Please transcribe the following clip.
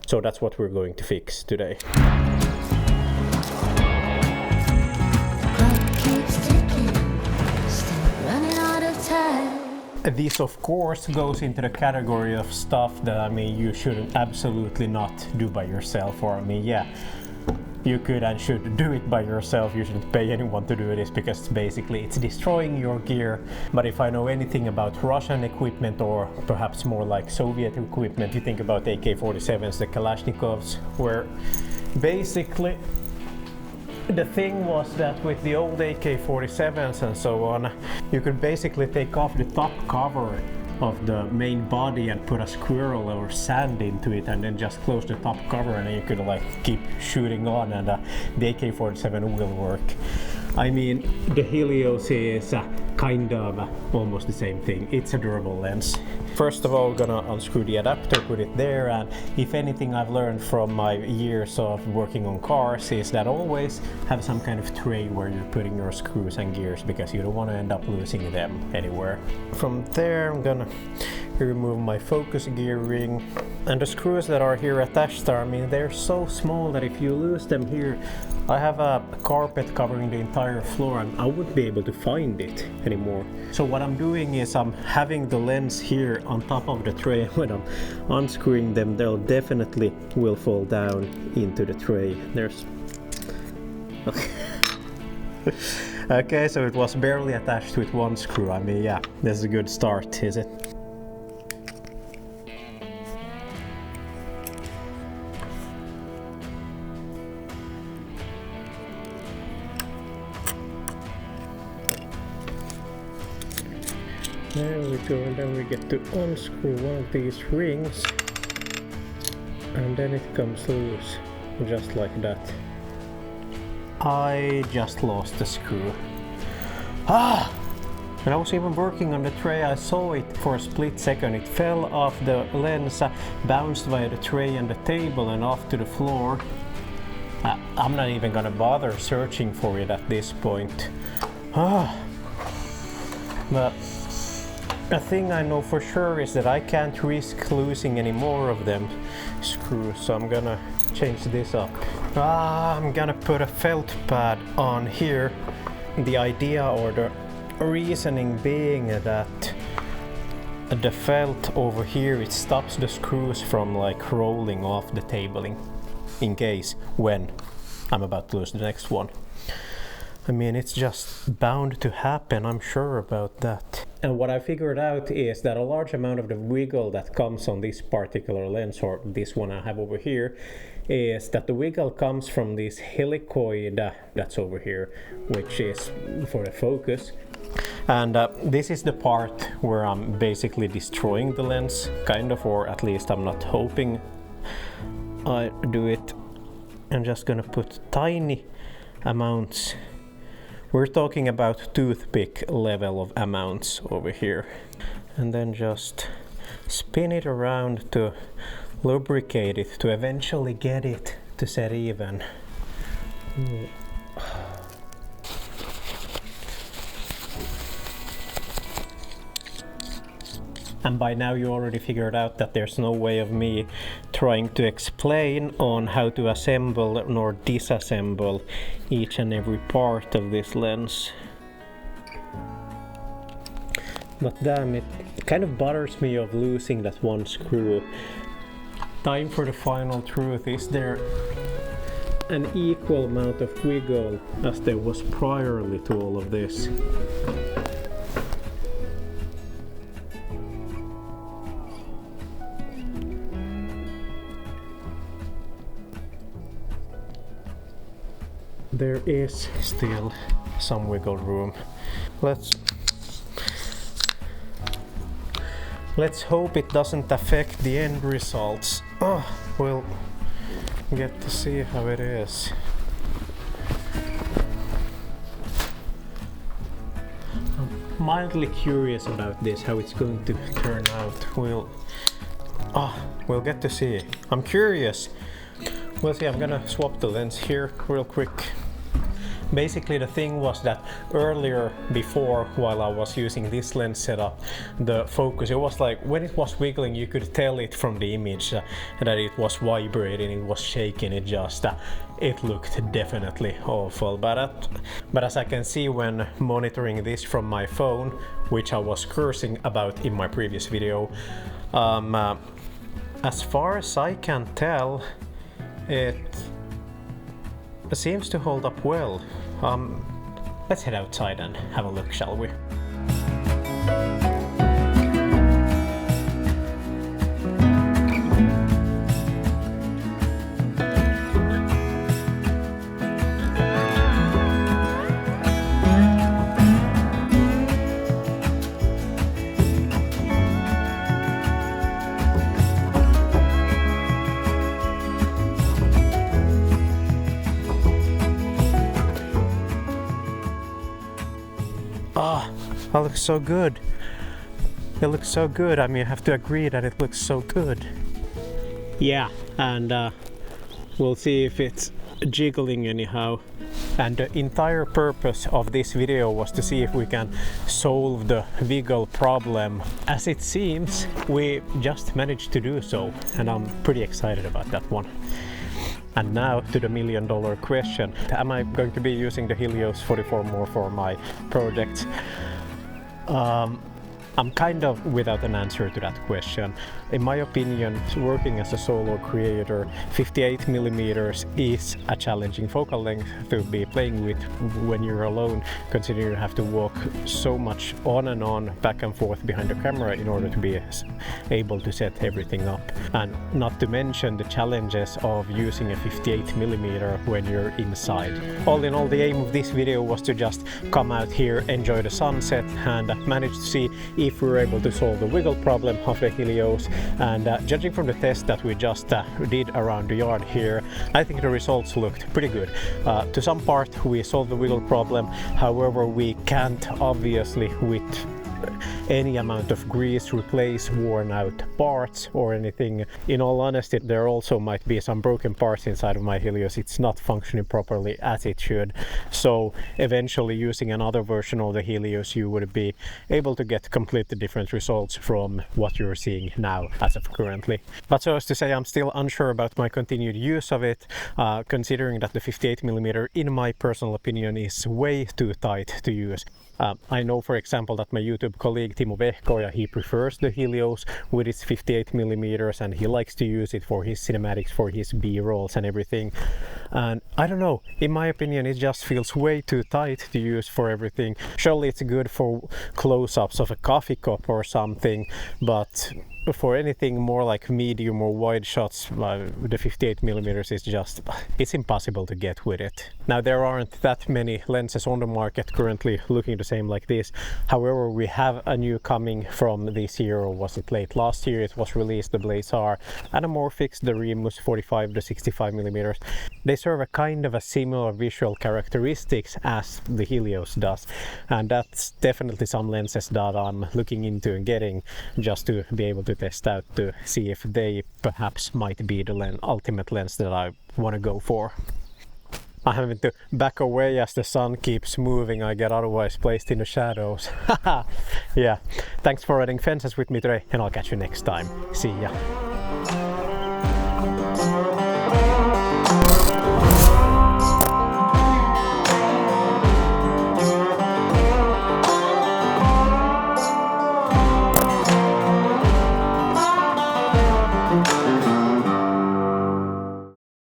So that's what we're going to fix today. This of course goes into the category of stuff that, I mean, you should absolutely not do by yourself, or I mean, yeah, you could and should do it by yourself. You shouldn't pay anyone to do this because basically it's destroying your gear. But if I know anything about Russian equipment, or perhaps more like Soviet equipment, you think about AK-47s, the Kalashnikovs, where basically the thing was that with the old AK-47s and so on, you could basically take off the top cover of the main body and put a squirrel or sand into it, and then just close the top cover, and then you could like keep shooting on, and the AK-47 will work. I mean, the Helios is kind of almost the same thing. It's a durable lens. First of all, gonna unscrew the adapter, put it there, and if anything I've learned from my years of working on cars is that always have some kind of tray where you're putting your screws and gears, because you don't want to end up losing them anywhere. From there I'm gonna remove my focus gear ring, and the screws that are here attached are, I mean, they're so small that if you lose them here, I have a carpet covering the entire floor and I wouldn't be able to find it anymore. So what I'm doing is I'm having the lens here on top of the tray. When I'm unscrewing them, they'll definitely will fall down into the tray. There's okay, so it was barely attached with one screw. I mean, yeah, this is a good start, is it? There we go, and then we get to unscrew one of these rings, and then it comes loose, just like that. I just lost the screw. When I was even working on the tray, I saw it for a split second. It fell off the lens, bounced via the tray and the table and off to the floor. I'm not even gonna bother searching for it at this point. But a thing I know for sure is that I can't risk losing any more of them screws, so I'm gonna change this up. I'm gonna put a felt pad on here. The idea or the reasoning being that the felt over here, it stops the screws from like rolling off the table in case when I'm about to lose the next one. I mean, it's just bound to happen, I'm sure about that. And what I figured out is that a large amount of the wiggle that comes on this particular lens, or this one I have over here, is that the wiggle comes from this helicoid that's over here, which is for the focus. And this is the part where I'm basically destroying the lens, kind of, or at least I'm not hoping I do it. I'm just gonna put tiny amounts. We're talking about toothpick level of amounts over here. And then just spin it around to lubricate it, to eventually get it to set even. And by now you already figured out that there's no way of me trying to explain on how to assemble nor disassemble each and every part of this lens. But damn, it kind of bothers me of losing that one screw. Time for the final truth. Is there an equal amount of wiggle as there was priorly to all of this? There is still some wiggle room. Let's hope it doesn't affect the end results. We'll get to see how it is. I'm mildly curious about this, how it's going to turn out. We'll get to see. I'm curious. We'll see. I'm gonna swap the lens here real quick. Basically the thing was that earlier, before, while I was using this lens setup, the focus, it was like when it was wiggling you could tell it from the image that it was vibrating, it was shaking, it looked definitely awful. But as I can see when monitoring this from my phone, which I was cursing about in my previous video, as far as I can tell, it seems to hold up well. Let's head outside and have a look, shall we? That looks so good. It looks so good. I mean, I have to agree that it looks so good. Yeah, and we'll see if it's jiggling anyhow. And the entire purpose of this video was to see if we can solve the wiggle problem. As it seems, we just managed to do so, and I'm pretty excited about that one. And now to the $1 million question. Am I going to be using the Helios 44 more for my project? I'm kind of without an answer to that question. In my opinion, working as a solo creator, 58mm is a challenging focal length to be playing with when you're alone, considering you have to walk so much on and on, back and forth behind the camera in order to be able to set everything up. And not to mention the challenges of using a 58mm when you're inside. All in all, the aim of this video was to just come out here, enjoy the sunset, and manage to see if we were able to solve the wiggle problem of the Helios. And judging from the test that we just did around the yard here, I think the results looked pretty good. To some part we solved the wiggle problem, however we can't obviously with any amount of grease replace worn out parts or anything. In all honesty, there also might be some broken parts inside of my Helios. It's not functioning properly as it should. So eventually using another version of the Helios you would be able to get completely different results from what you're seeing now as of currently. But so as to say, I'm still unsure about my continued use of it, considering that the 58mm in my personal opinion is way too tight to use. I know, for example, that my YouTube colleague Timo Vehkoja, he prefers the Helios with its 58mm and he likes to use it for his cinematics, for his B-rolls and everything. And I don't know, in my opinion it just feels way too tight to use for everything. Surely it's good for close-ups of a coffee cup or something, but for anything more like medium or wide shots, the 58mm is just, it's impossible to get with it. Now there aren't that many lenses on the market currently looking the same like this. However, we have a new coming from this year, or was it late last year? It was released, the Blaze R Anamorphics, the Remus 45 to 65mm. They serve a kind of a similar visual characteristics as the Helios does, and that's definitely some lenses that I'm looking into and getting just to be able to test out to see if they perhaps might be the ultimate lens that I want to go for. I'm having to back away as the sun keeps moving. I get otherwise placed in the shadows. Yeah, thanks for riding fences with me today, and I'll catch you next time. See ya.